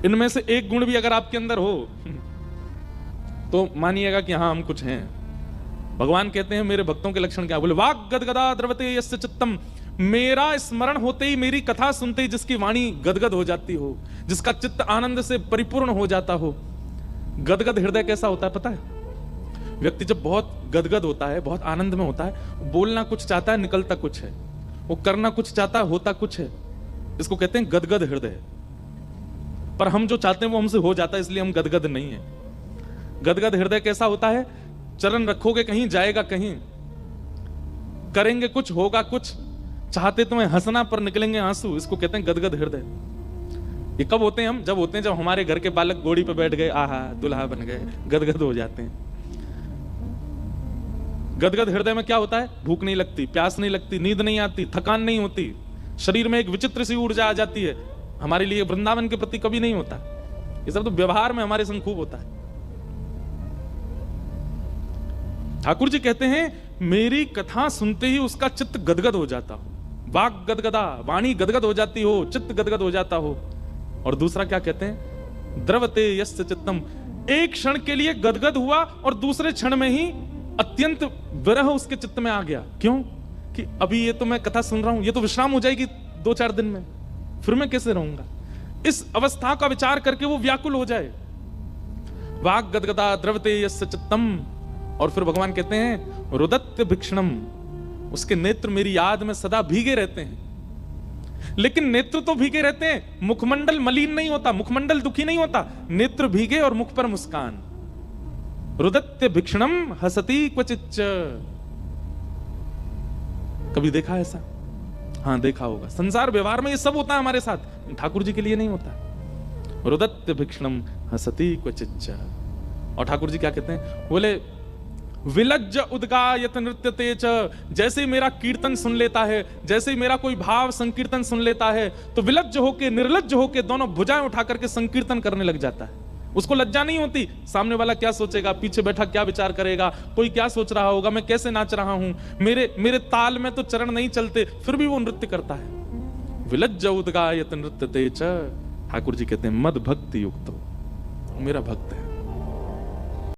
इनमें से एक गुण भी अगर आपके अंदर हो तो मानिएगा कि हाँ हम कुछ हैं। भगवान कहते हैं मेरे भक्तों के लक्षण क्या, बोले वाग गदगदा द्रवते यस्य चित्तम, मेरा स्मरण होते ही, मेरी कथा सुनते ही जिसकी वाणी गदगद हो जाती हो, जिसका चित्त आनंद से परिपूर्ण हो जाता हो। गदगद हृदय कैसा होता है पता है? व्यक्ति जब बहुत गदगद होता है, बहुत आनंद में होता है, बोलना कुछ चाहता है निकलता कुछ है, वो करना कुछ चाहता है होता कुछ है, इसको कहते हैं गदगद हृदय। पर हम जो चाहते हैं वो हमसे हो जाता है, इसलिए हम गदगद नहीं है। गदगद हृदय कैसा होता है? चरण रखोगे कहीं जाएगा कहीं, करेंगे कुछ होगा कुछ, चाहते तुम्हें हंसना पर निकलेंगे आंसू, इसको कहते हैं गदगद हृदय। ये कब होते हैं हम? जब होते हैं जब हमारे घर के बालक घोड़ी पे बैठ गए, आहा दुल्हा बन गए, गदगद हो जाते हैं। गदगद हृदय में क्या होता है? भूख नहीं लगती, प्यास नहीं लगती, नींद नहीं आती, थकान नहीं होती, शरीर में एक विचित्र सी ऊर्जा आ जाती है। हमारे लिए वृंदावन के प्रति कभी नहीं होता, ये सब तो व्यवहार में हमारे संग खूब होता है। ठाकुर जी कहते हैं मेरी कथा सुनते ही उसका चित्त गदगद हो जाता हो, वाक गदगदा, वाणी गदगद हो जाती हो, चित्त गदगद हो जाता हो। और दूसरा क्या कहते हैं? द्रवते यस्य चित्तम, एक क्षण के लिए गदगद हुआ और दूसरे क्षण में ही अत्यंत विरह उसके चित्त में आ गया। क्यों? कि अभी ये तो मैं कथा सुन रहा हूं, ये तो विश्राम हो जाएगी 2-4 दिन में, फिर मैं कैसे रहूंगा? इस अवस्था का विचार करके वो व्याकुल हो जाए। वाक गदगदा द्रवते यस्य चित्तम। और फिर भगवान कहते हैं रुदत्य भिक्षणम, उसके नेत्र मेरी याद में सदा भीगे रहते हैं। लेकिन नेत्र तो भीगे रहते हैं, मुखमंडल मलिन नहीं होता, मुखमंडल दुखी नहीं होता, नेत्र भीगे और मुख पर मुस्कान। रुदत्य भिक्षणम हसती क्वचिच्च। कभी देखा ऐसा? हाँ देखा होगा। संसार व्यवहार में ये सब होता है हमारे साथ, ठाकुर जी के लिए नहीं होता। रुदत्य भिक्षणम हसती क्वचिच्च। और ठाकुर जी क्या कहते हैं? बोले विलज्ज उद्गायत नृत्यते च, जैसे ही मेरा कीर्तन सुन लेता है, जैसे ही मेरा कोई भाव संकीर्तन सुन लेता है, तो विलज्ज होके निर्लज्ज होके दोनों भुजाएं उठा करके संकीर्तन करने लग जाता है। उसको लज्जा नहीं होती, सामने वाला क्या सोचेगा, पीछे बैठा क्या विचार करेगा, कोई क्या सोच रहा होगा, मैं कैसे नाच रहा हूं, मेरे ताल में तो चरण नहीं चलते, फिर भी वो नृत्य करता है। विलज्ज उद्गायत नृत्यते च। ठाकुर जी कहते हैं मद भक्ति युक्त हो, मेरा भक्त है।